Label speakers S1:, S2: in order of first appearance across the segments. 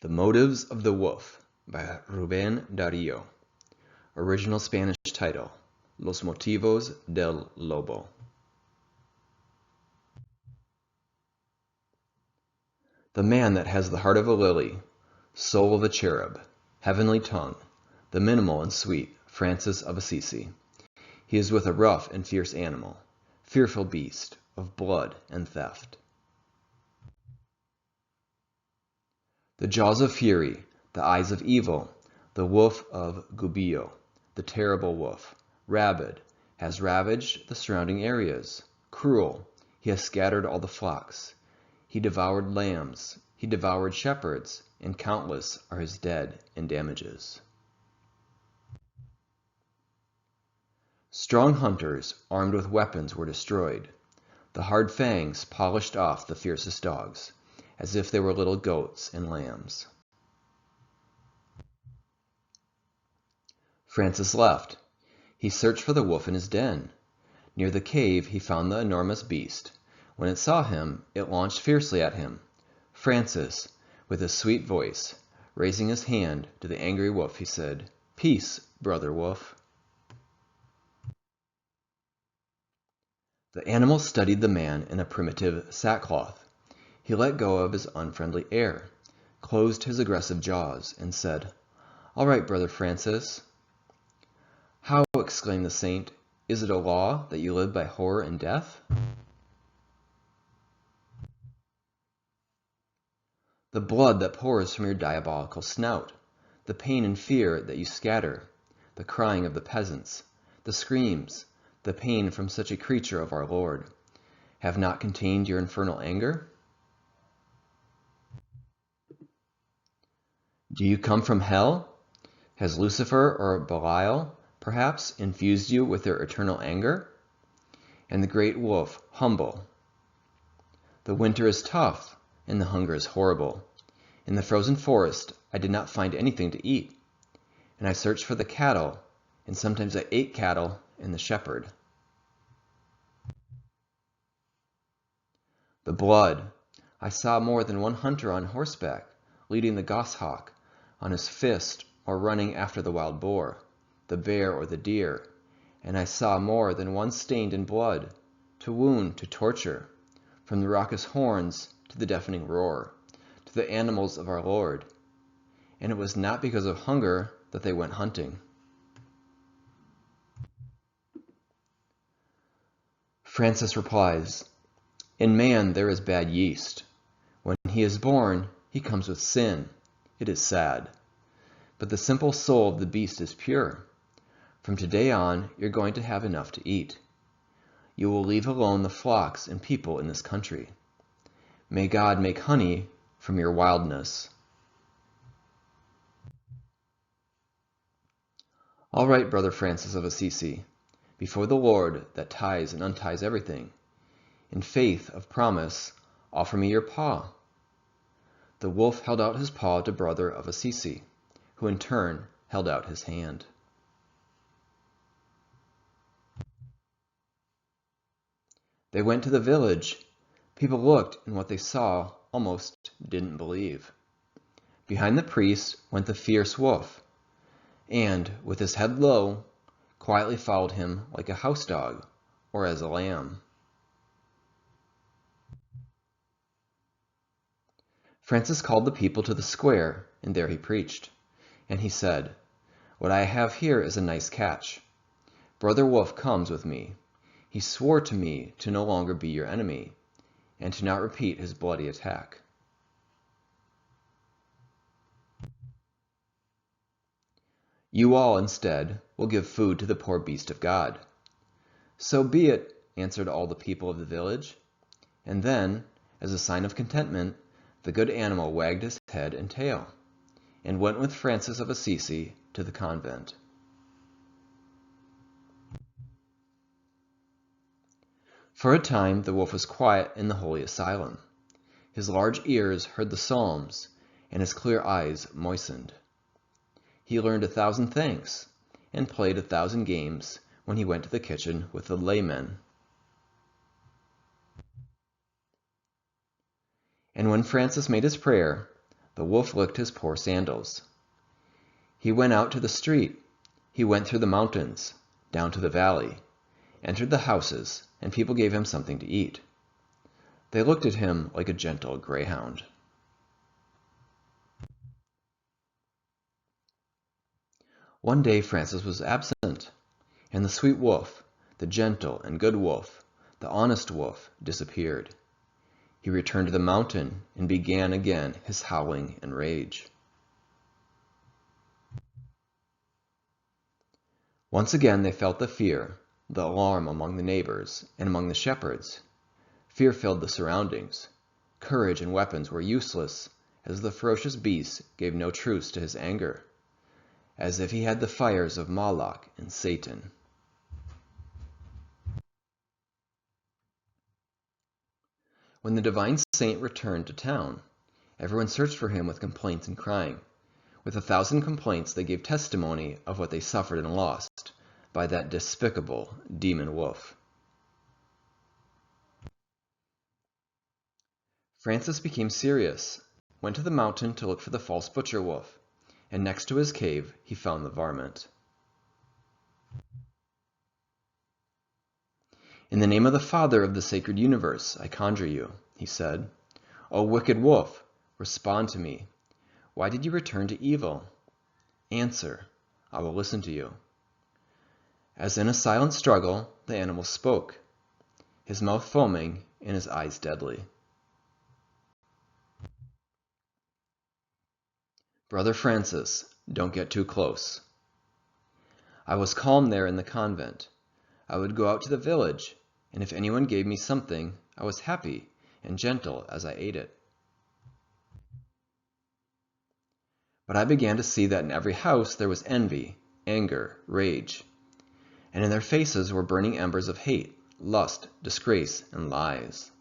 S1: The Motives of the Wolf by Rubén Darío. Original Spanish title, Los motivos del lobo. The man that has the heart of a lily, soul of a cherub, heavenly tongue, the minimal and sweet Francis of Assisi. He is with a rough and fierce animal, fearful beast of blood and theft. The jaws of fury, the eyes of evil, the wolf of Gubbio, the terrible wolf, rabid, has ravaged the surrounding areas. Cruel, he has scattered all the flocks. He devoured lambs, he devoured shepherds, and countless are his dead and damages. Strong hunters, armed with weapons, were destroyed. The hard fangs polished off the fiercest dogs, as if they were little goats and lambs. Francis left. He searched for the wolf in his den. Near the cave he found the enormous beast. When it saw him, it launched fiercely at him. Francis, with his sweet voice, raising his hand to the angry wolf, he said, "Peace, brother wolf." The animal studied the man in a primitive sackcloth. He let go of his unfriendly air, closed his aggressive jaws, and said, "All right, brother Francis." "How," exclaimed the saint, "is it a law that you live by horror and death?" The blood that pours from your diabolical snout, the pain and fear that you scatter, the crying of the peasants, the screams, the pain from such a creature of our Lord, have not contained your infernal anger? Do you come from hell? Has Lucifer or Belial, perhaps, infused you with their eternal anger? And the great wolf, humble. The winter is tough, and the hunger is horrible. In the frozen forest, I did not find anything to eat, and I searched for the cattle, and sometimes I ate cattle and the shepherd. The blood. I saw more than one hunter on horseback, leading the goshawk on his fist or running after the wild boar, the bear or the deer, and I saw more than one stained in blood, to wound, to torture, from the raucous horns to the deafening roar, to the animals of our Lord. And it was not because of hunger that they went hunting. Francis replies, "In man there is bad yeast. When he is born, he comes with sin. It is sad. But the simple soul of the beast is pure. From today on, you're going to have enough to eat. You will leave alone the flocks and people in this country. May God make honey from your wildness." All right, brother Francis of Assisi, before the Lord that ties and unties everything, in faith of promise, offer me your paw. The wolf held out his paw to brother of Assisi, who in turn held out his hand. They went to the village. People looked, and what they saw almost didn't believe. Behind the priest went the fierce wolf, and, with his head low, quietly followed him like a house dog or as a lamb. Francis called the people to the square, and there he preached. And he said, "What I have here is a nice catch. Brother Wolf comes with me. He swore to me to no longer be your enemy, and to not repeat his bloody attack. You all, instead, will give food to the poor beast of God." "So be it," answered all the people of the village. And then, as a sign of contentment, the good animal wagged his head and tail, and went with Francis of Assisi to the convent. For a time the wolf was quiet in the holy asylum. His large ears heard the psalms, and his clear eyes moistened. He learned 1,000 thanks, and played 1,000 games when he went to the kitchen with the laymen. And when Francis made his prayer, The wolf licked his poor sandals. He went out to the street. He went through the mountains, down to the valley, entered the houses, and people gave him something to eat. They looked at him like a gentle greyhound. One day Francis was absent, and the sweet wolf, the gentle and good wolf, the honest wolf, disappeared. He returned to the mountain and began again his howling and rage. Once again they felt the fear, the alarm among the neighbors and among the shepherds. Fear filled the surroundings. Courage and weapons were useless, as the ferocious beast gave no truce to his anger, as if he had the fires of Moloch and Satan. When the divine saint returned to town, everyone searched for him with complaints and crying. With 1,000 complaints, they gave testimony of what they suffered and lost by that despicable demon wolf. Francis became serious, went to the mountain to look for the false butcher wolf, and next to his cave he found the varmint. In the name of the Father of the sacred universe, I conjure you, he said. O wicked wolf, respond to me. Why did you return to evil? Answer, I will listen to you. As in a silent struggle, the animal spoke, his mouth foaming and his eyes deadly. Brother Francis, don't get too close. I was calm there in the convent. I would go out to the village, and if anyone gave me something, I was happy and gentle as I ate it. But I began to see that in every house there was envy, anger, rage, and in their faces were burning embers of hate, lust, disgrace, and lies.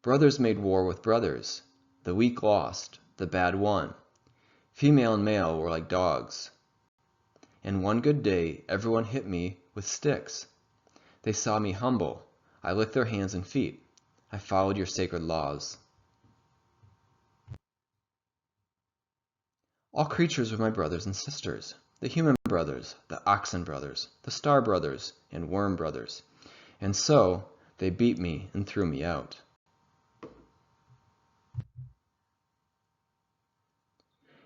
S1: Brothers made war with brothers. The weak lost, the bad won. Female and male were like dogs. And one good day, everyone hit me with sticks. They saw me humble. I licked their hands and feet. I followed your sacred laws. All creatures were my brothers and sisters, the human brothers, the oxen brothers, the star brothers, and worm brothers. And so they beat me and threw me out.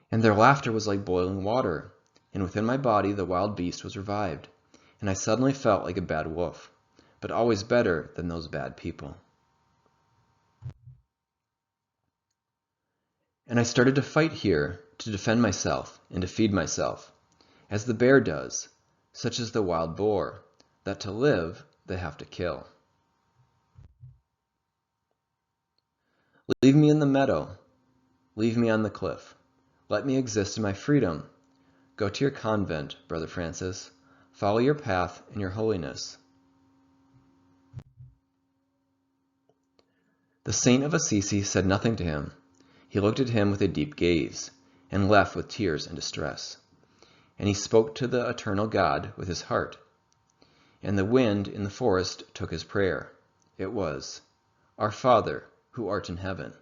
S1: And their laughter was like boiling water, and within my body the wild beast was revived, and I suddenly felt like a bad wolf, but always better than those bad people. And I started to fight here, to defend myself and to feed myself, as the bear does, such as the wild boar, that to live they have to kill. Leave me in the meadow, leave me on the cliff. Let me exist in my freedom. Go to your convent, Brother Francis. Follow your path in your holiness. The saint of Assisi said nothing to him. He looked at him with a deep gaze, and left with tears and distress. And he spoke to the eternal God with his heart. And the wind in the forest took his prayer. It was, Our Father, who art in heaven.